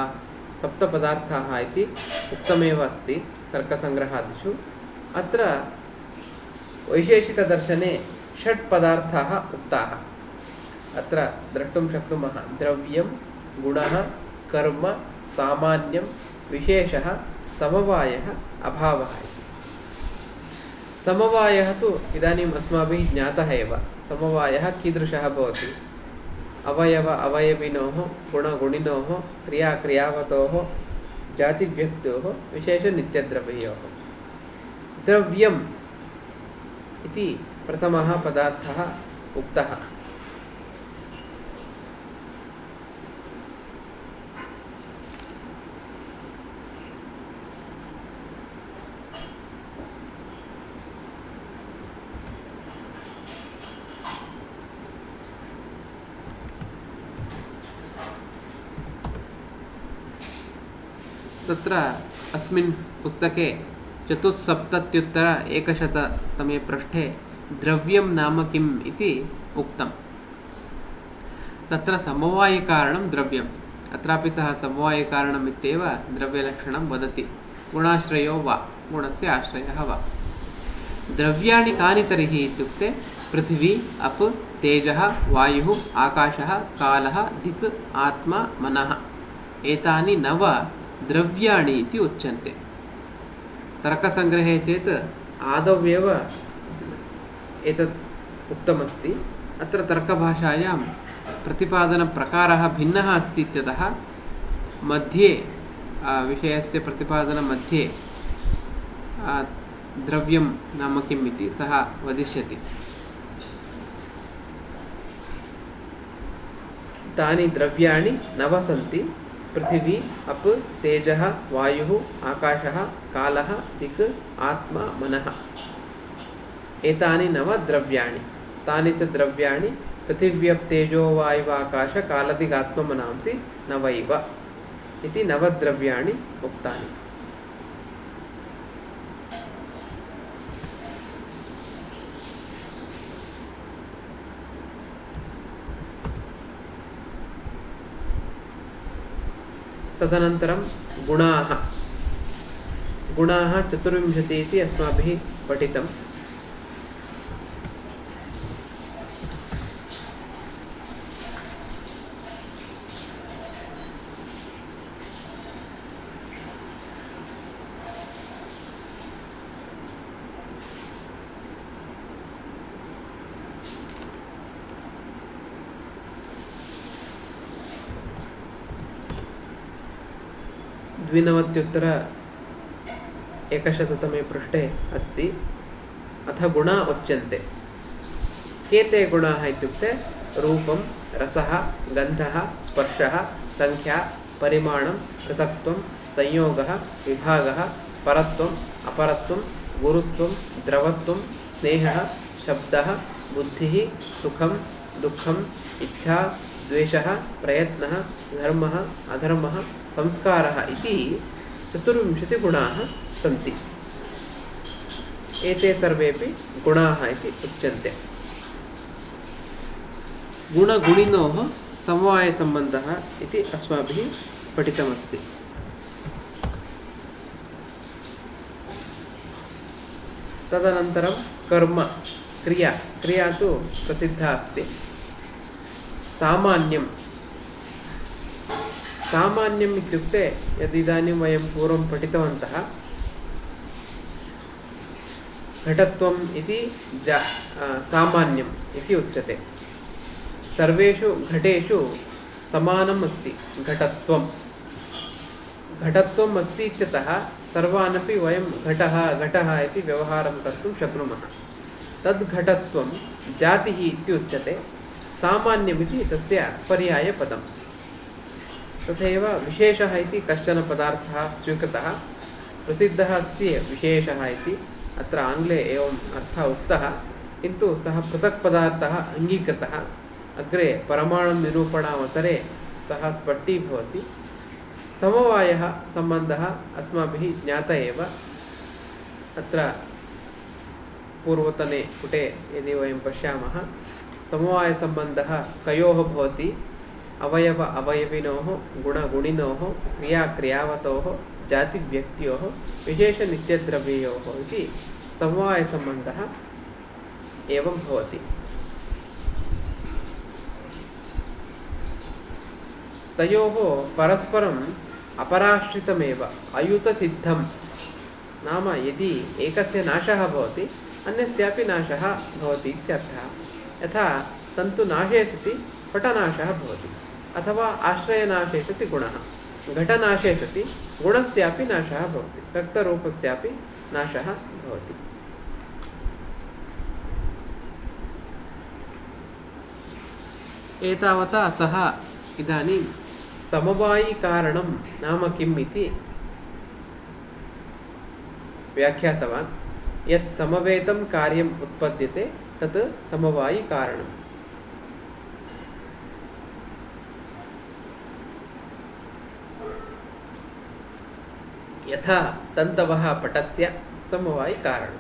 सप्तपदार्थाः इति उक्तमेव अस्ति तर्कसङ्ग्रहादिषु। अत्र वैशेषिकदर्शने षट्पदार्थाः उक्ताः। अत्र द्रष्टुं शक्नुमः, द्रव्यं, गुणः, कर्म, सामान्यं, विशेषः, समवायः, अभावः इति। समवायः तु इदानीम् अस्माभिः ज्ञातः एव। समवायः कीदृशः भवति? अवयव अवयविनोः गुणगुणिनोः क्रियाक्रियावतोः जातिव्यक्त्योः विशेषनित्यद्रव्ययोः। द्रव्यम् इति प्रथमः पदार्थः उक्तः। तत्र अस्मिन् पुस्तके 470-100तमे पृष्ठे द्रव्यं नाम किम् इति उक्तम्। तत्र समवायिकारणं द्रव्यम्। अत्रापि सः समवायिकारणम् इत्येव द्रव्यलक्षणं वदति। गुणाश्रयो वा, गुणस्य आश्रयः वा। द्रव्याणि कानि तर्हि इत्युक्ते पृथिवी, अप्, तेजः, वायुः, आकाशः, कालः, दिक्, आत्मा, मनः। एतानि 9 द्रव्याणि इति उच्यन्ते। तर्कसङ्ग्रहे चेत् आदौ एव एतत् उक्तमस्ति। अत्र तर्कभाषायां प्रतिपादनप्रकारः भिन्नः अस्ति इत्यतः मध्ये विषयस्य प्रतिपादनमध्ये द्रव्यं नाम किम् इति सः वदिष्यति। तानि द्रव्याणि 9 सन्ति। पृथिवी, अप्, तेजः, वायुः, आकाशः, कालः, दिक्, आत्मा, मनः। एतानि नव द्रव्याणि तानि च द्रव्याणि पृथिव्यप्तेजो वायुवाकाशकालदिगात्ममनांसि नवैव इति नवद्रव्याणि उक्तानि। तदनन्तरं गुणाः गुणाः 24 इति अस्माभिः पठितम्। द्विनवत्युत्तर 100तमे पृष्ठे अस्ति। अथ गुणा उच्यन्ते। के ते गुणाः इत्युक्ते रूपं, रसः, गन्धः, स्पर्शः, संख्या, परिमाणं, पृथक्त्वं, संयोगः, विभागः, परत्वम्, अपरत्वं, गुरुत्वं, द्रवत्वं, स्नेहः, शब्दः, बुद्धिः, सुखं, दुःखम्, इच्छा, द्वेषः, प्रयत्नः, धर्मः, अधर्मः, संस्कारः इति 24 गुणाः सन्ति। एते सर्वेपि गुणाः इति उच्यन्ते। गुणगुणिनोः समवायसम्बन्धः इति अस्माभिः पठितमस्ति। तदनन्तरं कर्म, क्रिया तु प्रसिद्धा अस्ति। सामान्यम् इत्युक्ते यदिदानीं वयं पूर्वं पठितवन्तः घटत्वम् इति सामान्यम् इति उच्यते। सर्वेषु घटेषु समानम् अस्ति घटत्वम् अस्ति इत्यतः सर्वानपि वयं घटः इति व्यवहारं कर्तुं शक्नुमः। तद् घटत्वं जातिः इति उच्यते। सामान्यमिति तस्य पर्यायपदम्। तथैव विशेषः इति कश्चन पदार्थः स्वीकृतः, प्रसिद्धः अस्ति विशेषः इति। अत्र आङ्ग्ले एवम् अर्थः उक्तः, किन्तु सः पृथक् पदार्थः अङ्गीकृतः। अग्रे परमाणु निरूपणावसरे सः स्पष्टीभवति। समवायः सम्बन्धः अस्माभिः ज्ञात एव। अत्र पूर्वतने पुटे यदि वयं पश्यामः, समवायसम्बन्धः कयोः भवति? अवयव अवयविनोः, गुणगुणिनोः, क्रियाक्रियावतोः, जातिव्यक्त्योः, विशेषनित्यद्रव्ययोः इति समवायसम्बन्धः एवं भवति। तयोः परस्परम् अपराश्रितमेव अयुतसिद्धं। नाम यदि एकस्य नाशः भवति अन्यस्यापि नाशः भवति इत्यर्थः। यथा तन्तुनाशे सति पटनाशः भवति, अथवा आश्रयनाशे सति गुणः, घटनाशे सति गुणस्यापि नाशः भवति, रक्तरूपस्यापि नाशः भवति। एतावता सः इदानीं समवायिकारणं नाम किम् इति व्याख्यातवान्। यत् समवेतं कार्यम् उत्पद्यते तत् समवायिकारणम्। यथा तन्तवः पटस्य समवायिकारणम्।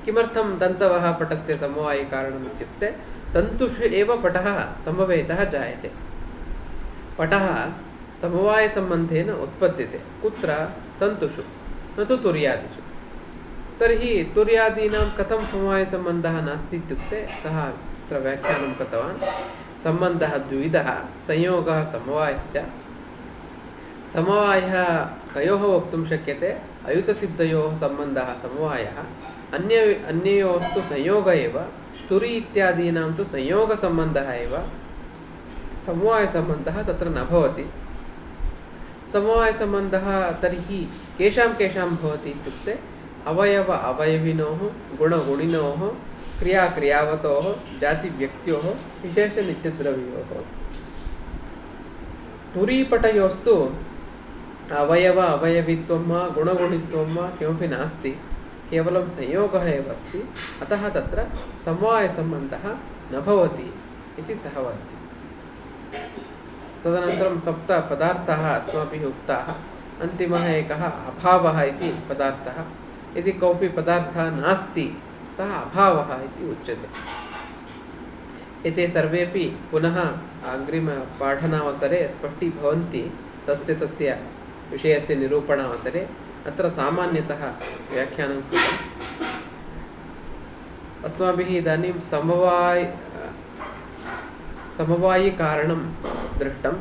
किमर्थं तन्तवः पटस्य समवायिकारणम् इत्युक्ते तन्तुषु एव पटः समवेतः जायते। पटः समवायसम्बन्धेन उत्पद्यते। कुत्र? तन्तुषु, न तु तुर्यादिषु। तर्हि तुर्यादीनां कथं समवायसम्बन्धः नास्ति इत्युक्ते सः अत्र व्याख्यानं कृतवान्। सम्बन्धः द्विविधः, संयोगः समवायश्च। समवायः कयोः वक्तुं शक्यते? अयुतसिद्धयोः सम्बन्धः समवायः। अन्ययोस्तु संयोग एव। तुरि इत्यादीनां तु संयोगसम्बन्धः एव। समवायसम्बन्धः तत्र न भवति। समवायसम्बन्धः तर्हि केषां भवति इत्युक्ते अवयव अवयविनोः, गुणगुणिनोः, क्रियाक्रियावतोः, जातिव्यक्त्योः, विशेषनित्यद्रव्ययोः। तुरीपटयोस्तु अवयव अवयवित्वं वा गुणगुणित्वं वा किमपि नास्ति। केवलं संयोगः एव अस्ति, अतः तत्र समवायसम्बन्धः न भवति इति सः वदति। तदनन्तरं 7 पदार्थाः अस्माभिः उक्ताः। अन्तिमः एकः अभावः इति पदार्थः। यदि कोऽपि पदार्थः नास्ति सः अभावः इति उच्यते। एते सर्वेपि पुनः अग्रिमपाठनावसरे स्पष्टीभवन्ति तस्य विषयस्य निरूपणावसरे। अत्र सामान्यतः व्याख्यानं कृतम्। अस्माभिः इदानीं समवायिकारणं दृष्टं।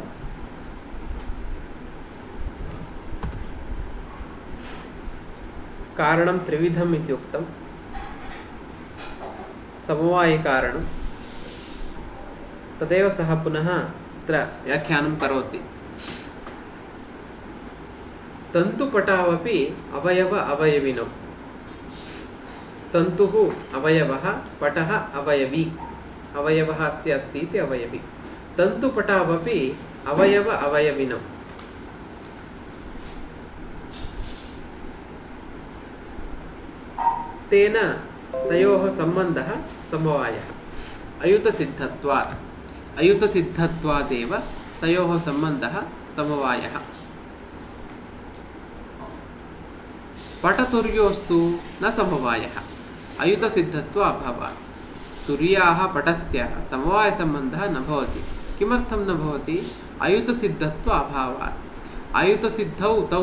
कारणं त्रिविधम् इत्युक्तं। समवायिकारणं तदेव सः पुनः अत्र व्याख्यानं करोति। तन्तुपटावपि अवयव अवयविनौ। तन्तुः अवयवः, पटः अवयवी। अवयवः अस्य अस्ति इति अवयवी। तन्तुपटावपि अवयव अवयविनौ। तेन तयोः सम्बन्धः समवायः। अयुतसिद्धत्वात्, अयुतसिद्धत्वादेव तयोः सम्बन्धः समवायः। पटतुर्योस्तु न समवायः, अयुतसिद्धत्व अभावात्। तुर्याः पटस्य समवायसम्बन्धः न भवति। किमर्थं न भवति? अयुतसिद्धत्व अभावात्। अयुतसिद्धौ तौ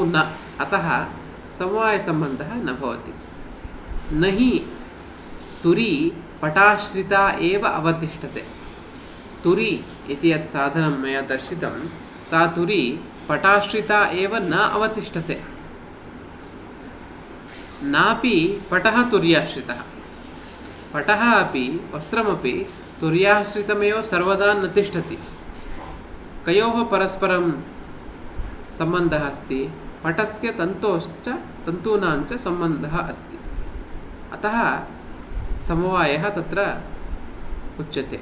न, अतः समवायसम्बन्धः न भवति। न हि तुरी पटाश्रिता एव अवतिष्ठते। तुरी इति यत् साधनं मया दर्शितं, सा तुरी पटाश्रिता एव न अवतिष्ठते। नापि पटः तुर्याश्रितः। पटः अपि वस्त्रमपि तुर्याश्रितमेव सर्वदा न तिष्ठति। कयोः परस्परं सम्बन्धः अस्ति? पटस्य तन्तूनां च सम्बन्धः अस्ति। अतः समवायः तत्र उच्यते।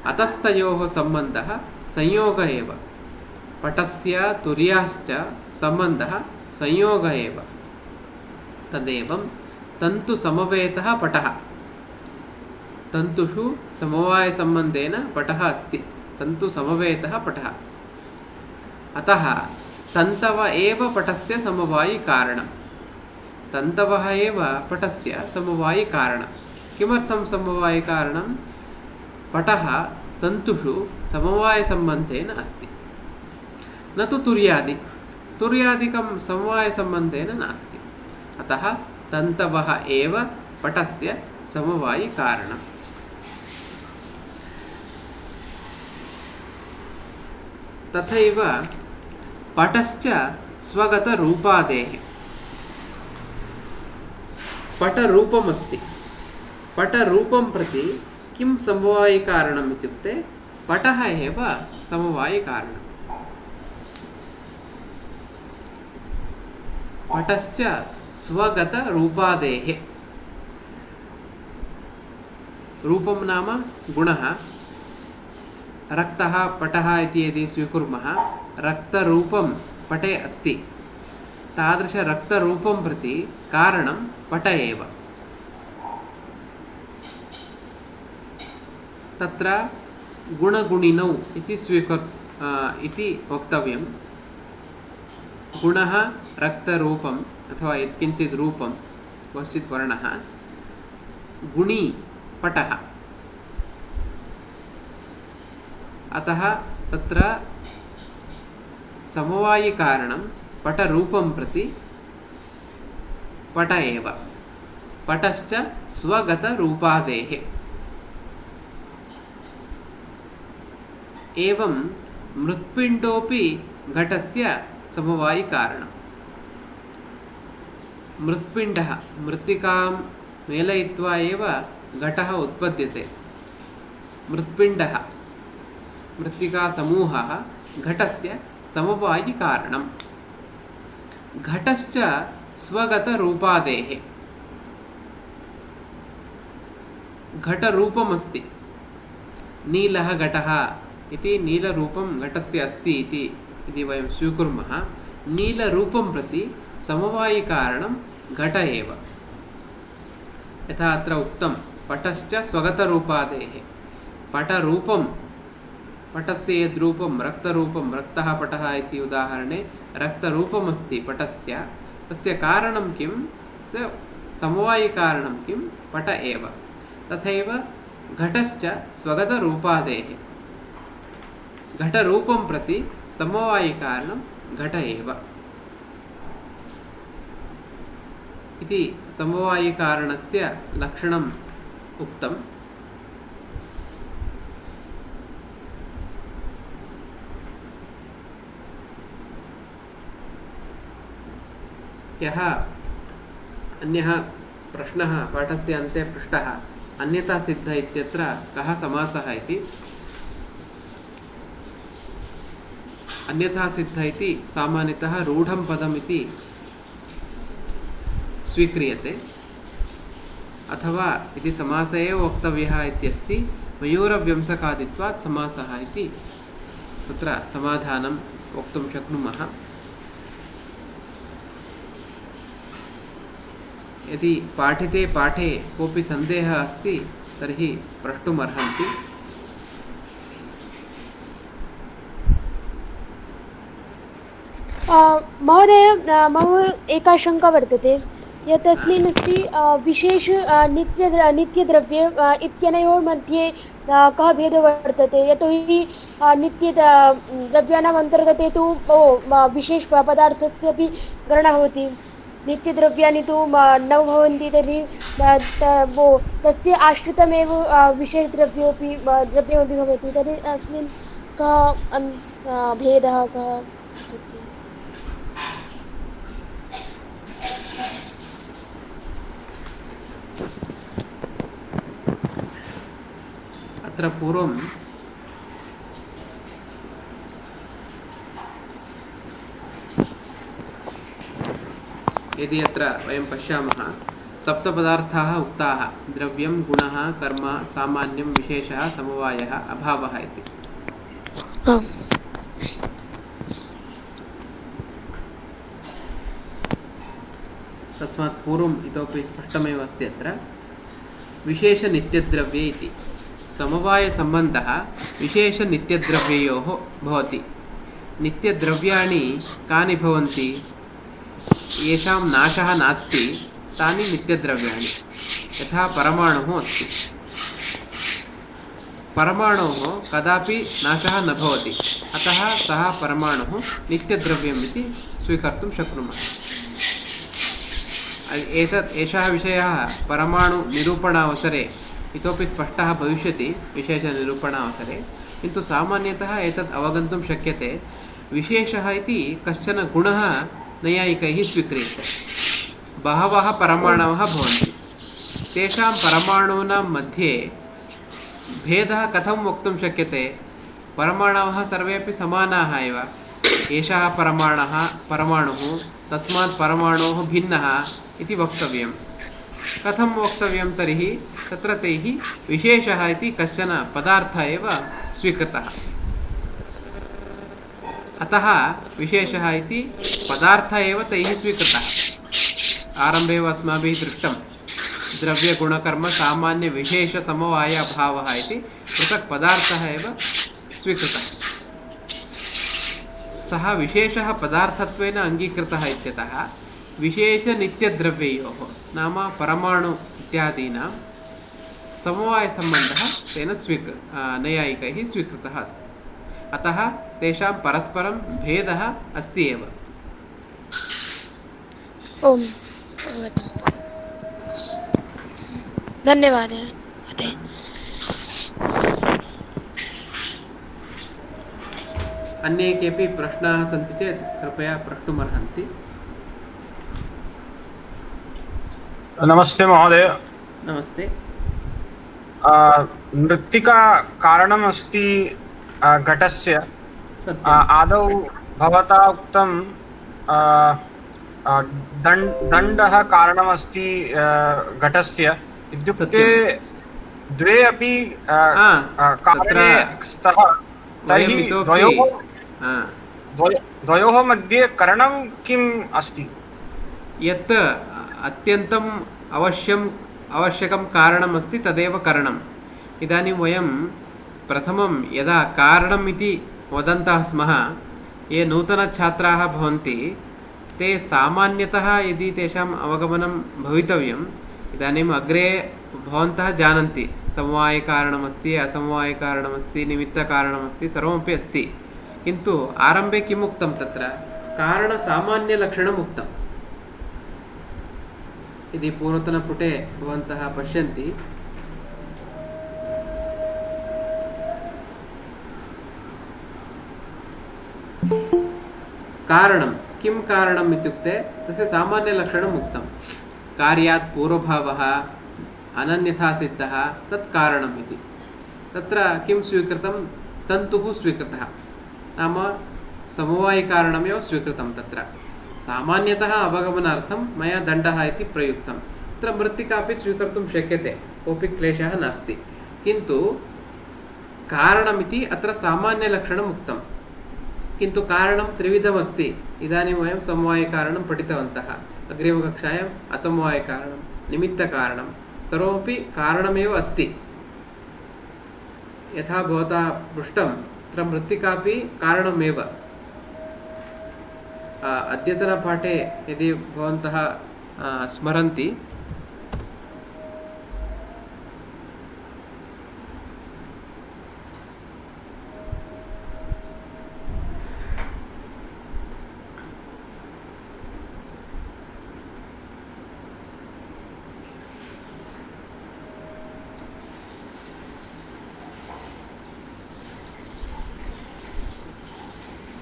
अतस्तयोः सम्बन्धः संयोगः एव। पटस्य तुर्याश्च सम्बन्धः संयोगः एव। तदेवं तन्तुसमवेतः पटः। तन्तुषु समवायसम्बन्धेन पटः अस्ति। तन्तुसमवेतः पटः। अतः तन्तव एव पटस्य समवायिकारणम्। तन्तवः एव पटस्य समवायिकारणम्। किमर्थं समवायिकारणं? पटः तन्तुषु समवायसम्बन्धेन अस्ति, न तु तुर्यादि। तुर्यादिकं समवायसम्बन्धेन नास्ति। अतः तन्तवः एव पटस्य समवायिकारणम्। तथैव पटश्च स्वगतरूपादेः। पटरूपमस्ति। पटरूपं प्रति किं समवायिकारणम् इत्युक्ते पटः एव समवायिकारणम्। पटश्च स्वगतरूपादेः। रूपं नाम गुणः। रक्तः पटः इति यदि स्वीकुर्मः, रक्तरूपं पटे अस्ति। तादृशरक्तरूपं प्रति कारणं पट एव। तत्र गुणगुणिनौ इति वक्तव्यं। गुणः रक्तरूपम् अथवा यत्किञ्चित् रूपं क्वचित् वर्णः, गुणी पटः। अतः तत्र समवायिकारणं पटरूपं प्रति पट एव। पटश्च स्वगतरूपादेः। एवं मृत्पिण्डोऽपि घटस्य समवायिकारणम्। मृत्पिण्डः, मृत्तिकां मेलयित्वा एव घटः उत्पद्यते। मृत्पिण्डः, मृत्तिकासमूहः घटस्य समवायिकारणम्। घटश्च स्वगतरूपादेः। घटरूपमस्ति। नीलः घटः इति नीलरूपं घटस्य अस्ति इति वयं स्वीकुर्मः। नीलरूपं प्रति समवायिकारणं घट एव। यथा अत्र उक्तं पटश्च स्वगतरूपादेः। पटरूपं, पटस्य यद्रूपं रक्तरूपं, रक्तः पटः इति उदाहरणे रक्तरूपमस्ति पटस्य, तस्य कारणं किं? समवायिकारणं किं? पट एव। तथैव घटश्च स्वगतरूपादेः। घटरूपं प्रति समवायिकारणं घट एव इति समवायिकारणस्य लक्षणम् उक्तम्। यः अन्यः प्रश्नः पाठस्य अन्ते पृष्टः, अन्यथा सिद्ध इत्यत्र कः समासः इति। अन्यथा सिद्ध इति सामान्यतः रूढं पदम् इति स्वीक्रियते, अथवा इति समासः एव वक्तव्यः इत्यस्ति। मयूरव्यंसकादित्वात् समासः इति तत्र समाधानं वक्तुं शक्नुमः। यदि पाठिते पाठे कोऽपि सन्देहः अस्ति तर्हि प्रष्टुमर्हन्ति। महोदय, मम एका शङ्का वर्तते यत् अस्मिन् अस्ति विशेष नित्यद्रव्य इत्यनयोः मध्ये कः भेदः वर्तते? यतोहि नित्यद्रव्याणाम् अन्तर्गते तु विशेषपदार्थस्य अपि गणना भवति। नित्यद्रव्याणि तु न भवन्ति, तर्हि तस्य आश्रितमेव विशेषद्रव्योऽपि द्रव्यमपि भवति। तर्हि अस्मिन् कः भेदः कः? अत्र पूर्वं यदि अत्र वयं पश्यामः, सप्तपदार्थाः उक्ताः: द्रव्यं, गुणः, कर्म, सामान्यं, विशेषः, समवायः, अभावः इति। तस्मात् पूर्वम् इतोपि स्पष्टमेव अस्ति अत्र विशेषनित्यद्रव्ये इति। समवायसम्बन्धः विशेषनित्यद्रव्ययोः भवति। नित्यद्रव्याणि कानि भवन्ति? येषां नाशः नास्ति तानि नित्यद्रव्याणि। यथा परमाणुः अस्ति, परमाणोः कदापि नाशः न भवति, अतः सः परमाणुः नित्यद्रव्यम् इति स्वीकर्तुं शक्नुमः। एषः विषयः परमाणुनिरूपणावसरे इतोपि स्पष्टः भविष्यति, विशेषनिरूपणावसरे। किन्तु सामान्यतः एतत् अवगन्तुं शक्यते। विशेषः इति कश्चन गुणः नैयायिकैः स्वीक्रियते। बहवः परमाणवः भवन्ति, तेषां परमाणूनां मध्ये भेदः कथं वक्तुं शक्यते? परमाणवः सर्वेपि समानाः एव। एषः परमाणुः तस्मात् परमाणोः भिन्नः इति वक्तव्यं। कथं वक्तव्यं तर्हि? तत्र तैः विशेषः इति कश्चन पदार्थः एव स्वीकृतः, अतः विशेषः इति पदार्थः एव तैः स्वीकृतः। आरम्भे एव अस्माभिः दृष्टं द्रव्यगुणकर्म सामान्यविशेषसमवाय अभावः इति पृथक् पदार्थः एव स्वीकृतः। सः विशेषः पदार्थत्वेन अङ्गीकृतः इत्यतः विशेषनित्यद्रव्ययोः नाम परमाणु इत्यादीनां समवायसम्बन्धः तेन नैयायिकैः स्वीकृतः अस्ति। अतः तेषां परस्परं भेदः अस्ति एव। ओम, धन्यवादः। अन्ये केऽपि प्रश्नाः सन्ति चेत् कृपया प्रष्टुमर्हन्ति। नमस्ते महोदय। नमस्ते। मृत्तिका कारणम् अस्ति घटस्य। आदौ भवता उक्तं दण्डः कारणमस्ति घटस्य, इत्युक्ते द्वे अपि कारणे स्तः। तर्हि द्वयोः मध्ये कारणं किम् अस्ति? यत् अत्यन्तम् आवश्यकं कारणम् अस्ति तदेव करणम्। इदानीं वयं प्रथमं यदा कारणम् इति वदन्तः स्मः, ये नूतनछात्राः भवन्ति ते सामान्यतः यदि तेषाम् अवगमनं भवितव्यम्, इदानीम् अग्रे भवन्तः जानन्ति समवायकारणमस्ति, असमवायकारणमस्ति, निमित्तकारणमस्ति, सर्वमपि अस्ति। किन्तु आरम्भे किम् उक्तं, तत्र कारणसामान्यलक्षणम् उक्तम्। यदि पूर्वतनपुटे भवन्तः पश्यन्ति, कारणं किं कारणम् इत्युक्ते तस्य सामान्यलक्षणम् उक्तं। कार्यात् पूर्वभावः अनन्यथा सिद्धः तत् कारणम् इति। तत्र किं स्वीकृतं, तन्तुः स्वीकृतः, नाम समवायिकारणमेव स्वीकृतं। तत्र सामान्यतः अवगमनार्थं मया दण्डः इति प्रयुक्तं। तत्र मृत्तिकापि स्वीकर्तुं शक्यते, कोऽपि क्लेशः नास्ति। किन्तु कारणमिति अत्र सामान्यलक्षणम् उक्तं। किन्तु कारणं त्रिविधमस्ति। इदानीं वयं समवायिकारणं पठितवन्तः, अग्रिमकक्षायाम् असमवायिकारणं, निमित्तकारणं, सर्वमपि कारणमेव अस्ति। यथा भवता पृष्टं, तत्र मृत्तिकापि कारणमेव। अद्यतनपाठे यदि भवन्तः स्मरन्ति,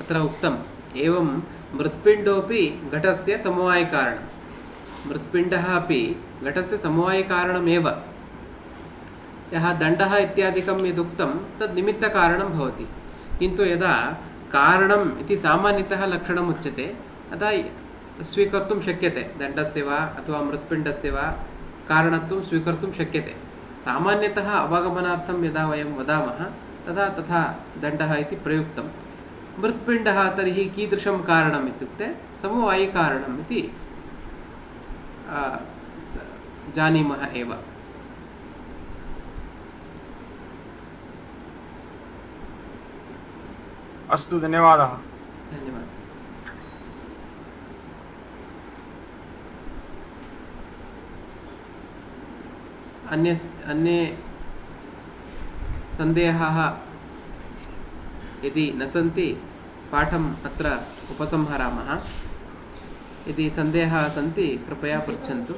अत्र उक्तम् एवं मृत्पिण्डोऽपि घटस्य समवायिकारणं। मृत्पिण्डः अपि घटस्य समवायिकारणमेव। यः दण्डः इत्यादिकं यदुक्तं तद् निमित्तकारणं भवति। किन्तु यदा कारणम् इति सामान्यतः लक्षणम् उच्यते, तदा स्वीकर्तुं शक्यते, दण्डस्य वा अथवा मृत्पिण्डस्य वा कारणत्वं स्वीकर्तुं शक्यते। सामान्यतः अवगमनार्थं यदा वयं वदामः तदा तथा दण्डः इति प्रयुक्तं। मृत्पिण्डः तर्हि कीदृशं कारणम् इत्युक्ते समवायिकारणम् इति जानीमः एव। अस्तु, धन्यवादः। धन्यवादः। अन्ये सन्देहाः यदि न सन्ति पाठम् अत्र उपसंहरामः। यदि सन्देहाः सन्ति कृपया पृच्छन्तु।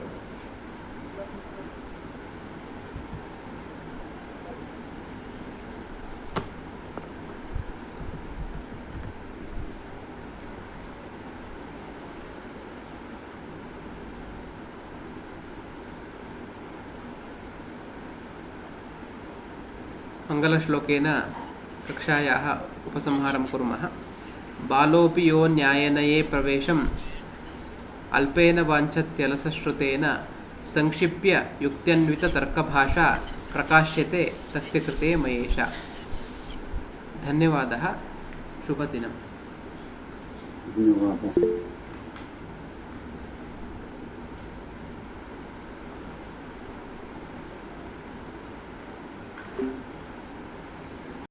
मङ्गलश्लोकेन कक्षायाः उपसंहारं कुर्मः। बालोऽपि यो न्यायनये प्रवेशम् अल्पेन वाञ्छत्यलसश्रुतेन संक्षिप्य युक्त्यन्विततर्कभाषा प्रकाश्यते तस्य कृते मयेषा। धन्यवादः। शुभदिनम्। धन्यवादः।